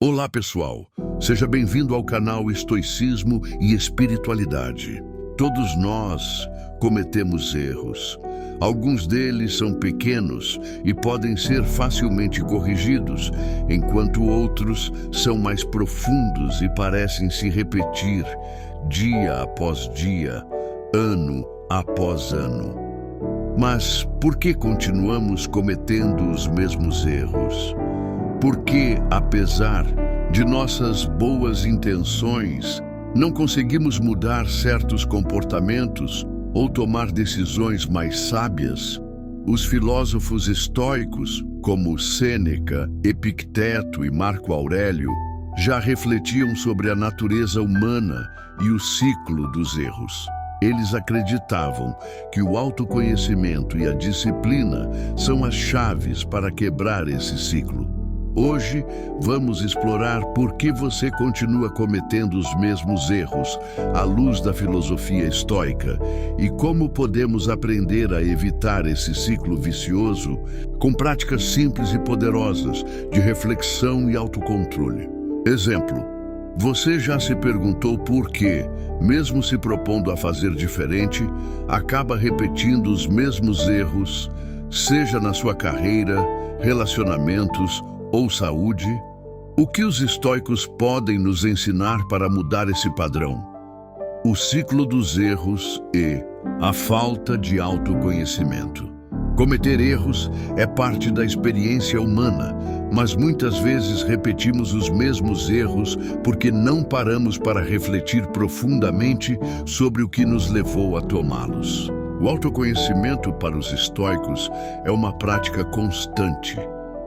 Olá, pessoal. Seja bem-vindo ao canal Estoicismo e Espiritualidade. Todos nós cometemos erros. Alguns deles são pequenos e podem ser facilmente corrigidos, enquanto outros são mais profundos e parecem se repetir dia após dia, ano após ano. Mas por que continuamos cometendo os mesmos erros? Por que, apesar de nossas boas intenções, não conseguimos mudar certos comportamentos ou tomar decisões mais sábias? Os filósofos estoicos, como Sêneca, Epicteto e Marco Aurélio, já refletiam sobre a natureza humana e o ciclo dos erros. Eles acreditavam que o autoconhecimento e a disciplina são as chaves para quebrar esse ciclo. Hoje, vamos explorar por que você continua cometendo os mesmos erros à luz da filosofia estoica e como podemos aprender a evitar esse ciclo vicioso com práticas simples e poderosas de reflexão e autocontrole. Exemplo: você já se perguntou por que, mesmo se propondo a fazer diferente, acaba repetindo os mesmos erros, seja na sua carreira, relacionamentos ou saúde? O que os estoicos podem nos ensinar para mudar esse padrão? O ciclo dos erros e a falta de autoconhecimento. Cometer erros é parte da experiência humana, mas muitas vezes repetimos os mesmos erros porque não paramos para refletir profundamente sobre o que nos levou a tomá-los. O autoconhecimento para os estoicos é uma prática constante.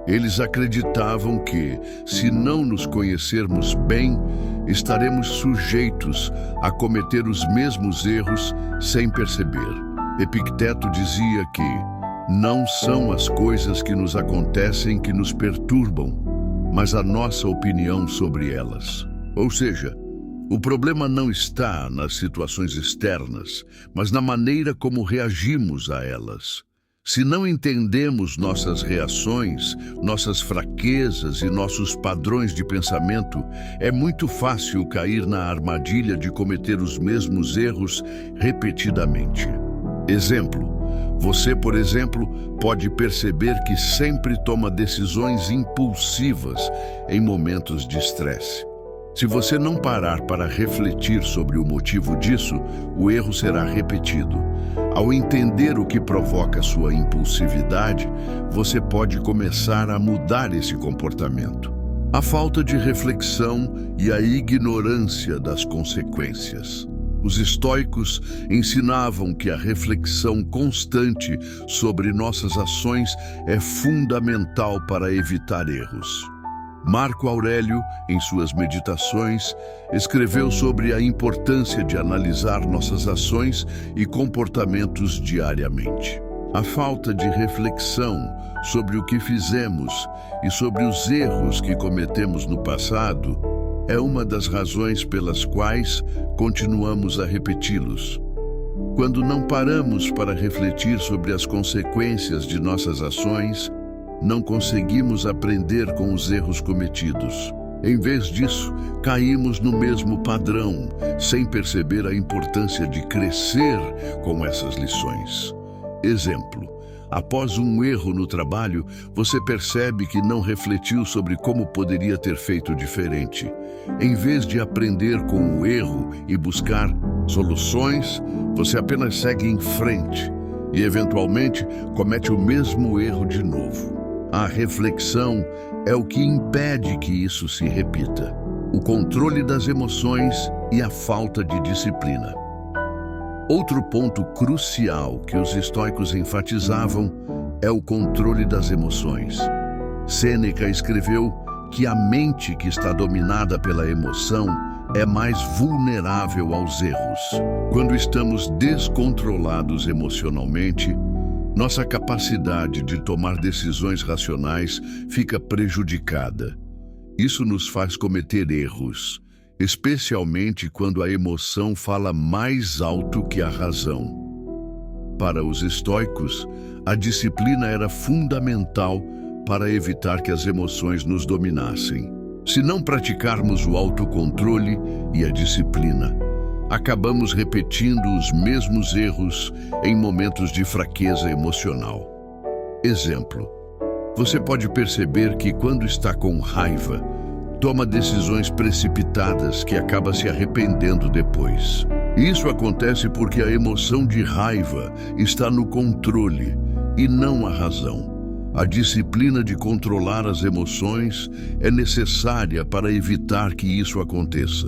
Eles acreditavam que, se não nos conhecermos bem, estaremos sujeitos a cometer os mesmos erros sem perceber. Epicteto dizia que não são as coisas que nos acontecem que nos perturbam, mas a nossa opinião sobre elas. Ou seja, o problema não está nas situações externas, mas na maneira como reagimos a elas. Se não entendemos nossas reações, nossas fraquezas e nossos padrões de pensamento, é muito fácil cair na armadilha de cometer os mesmos erros repetidamente. Exemplo: você, por exemplo, pode perceber que sempre toma decisões impulsivas em momentos de estresse. Se você não parar para refletir sobre o motivo disso, o erro será repetido. Ao entender o que provoca sua impulsividade, você pode começar a mudar esse comportamento. A falta de reflexão e a ignorância das consequências. Os estoicos ensinavam que a reflexão constante sobre nossas ações é fundamental para evitar erros. Marco Aurélio, em suas meditações, escreveu sobre a importância de analisar nossas ações e comportamentos diariamente. A falta de reflexão sobre o que fizemos e sobre os erros que cometemos no passado é uma das razões pelas quais continuamos a repeti-los. Quando não paramos para refletir sobre as consequências de nossas ações, não conseguimos aprender com os erros cometidos. Em vez disso, caímos no mesmo padrão, sem perceber a importância de crescer com essas lições. Exemplo: após um erro no trabalho, você percebe que não refletiu sobre como poderia ter feito diferente. Em vez de aprender com o erro e buscar soluções, você apenas segue em frente e, eventualmente, comete o mesmo erro de novo. A reflexão é o que impede que isso se repita. O controle das emoções e a falta de disciplina. Outro ponto crucial que os estoicos enfatizavam é o controle das emoções. Sêneca escreveu que a mente que está dominada pela emoção é mais vulnerável aos erros. Quando estamos descontrolados emocionalmente, nossa capacidade de tomar decisões racionais fica prejudicada. Isso nos faz cometer erros, especialmente quando a emoção fala mais alto que a razão. Para os estoicos, a disciplina era fundamental para evitar que as emoções nos dominassem. Se não praticarmos o autocontrole e a disciplina, acabamos repetindo os mesmos erros em momentos de fraqueza emocional. Exemplo: você pode perceber que quando está com raiva, toma decisões precipitadas que acaba se arrependendo depois. Isso acontece porque a emoção de raiva está no controle e não a razão. A disciplina de controlar as emoções é necessária para evitar que isso aconteça.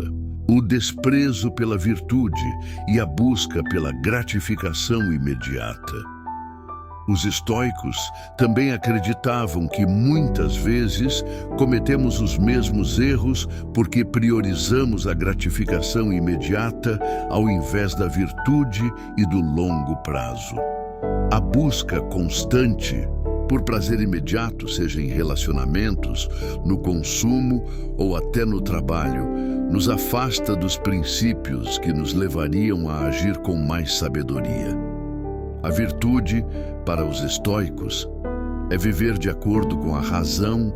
O desprezo pela virtude e a busca pela gratificação imediata. Os estoicos também acreditavam que muitas vezes cometemos os mesmos erros porque priorizamos a gratificação imediata ao invés da virtude e do longo prazo. A busca constante por prazer imediato, seja em relacionamentos, no consumo ou até no trabalho, nos afasta dos princípios que nos levariam a agir com mais sabedoria. A virtude, para os estoicos, é viver de acordo com a razão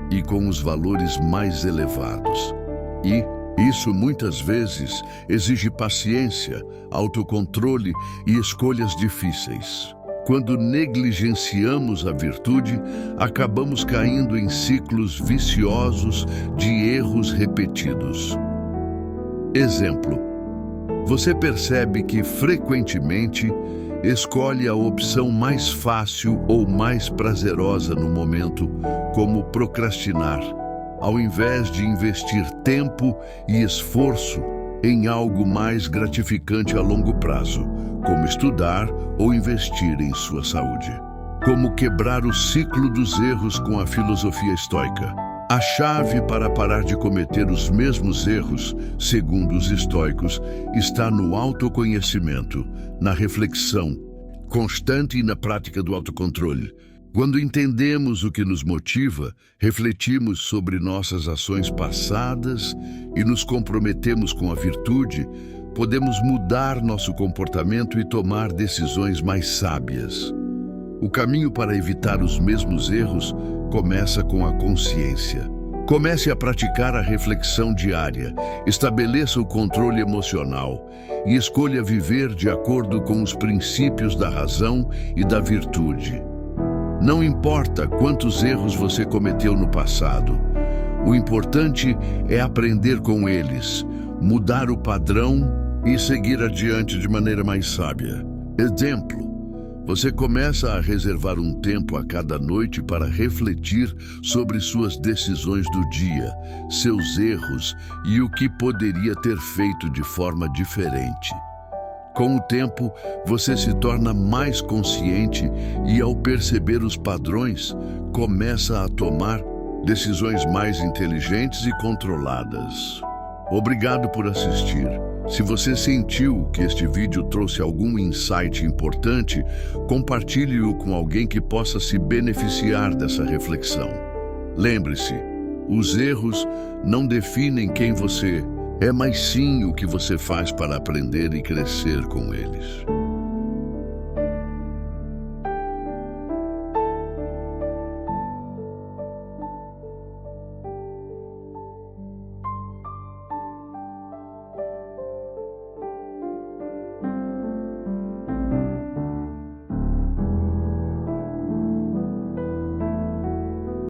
e com os valores mais elevados. E isso muitas vezes exige paciência, autocontrole e escolhas difíceis. Quando negligenciamos a virtude, acabamos caindo em ciclos viciosos de erros repetidos. Exemplo: você percebe que frequentemente escolhe a opção mais fácil ou mais prazerosa no momento, como procrastinar, ao invés de investir tempo e esforço em algo mais gratificante a longo prazo, como estudar ou investir em sua saúde. Como quebrar o ciclo dos erros com a filosofia estoica. A chave para parar de cometer os mesmos erros, segundo os estoicos, está no autoconhecimento, na reflexão constante e na prática do autocontrole. Quando entendemos o que nos motiva, refletimos sobre nossas ações passadas e nos comprometemos com a virtude, podemos mudar nosso comportamento e tomar decisões mais sábias. O caminho para evitar os mesmos erros começa com a consciência. Comece a praticar a reflexão diária, estabeleça o controle emocional e escolha viver de acordo com os princípios da razão e da virtude. Não importa quantos erros você cometeu no passado, o importante é aprender com eles, mudar o padrão e seguir adiante de maneira mais sábia. Exemplo: você começa a reservar um tempo a cada noite para refletir sobre suas decisões do dia, seus erros e o que poderia ter feito de forma diferente. Com o tempo, você se torna mais consciente e, ao perceber os padrões, começa a tomar decisões mais inteligentes e controladas. Obrigado por assistir. Se você sentiu que este vídeo trouxe algum insight importante, compartilhe-o com alguém que possa se beneficiar dessa reflexão. Lembre-se, os erros não definem quem você é, mas sim o que você faz para aprender e crescer com eles.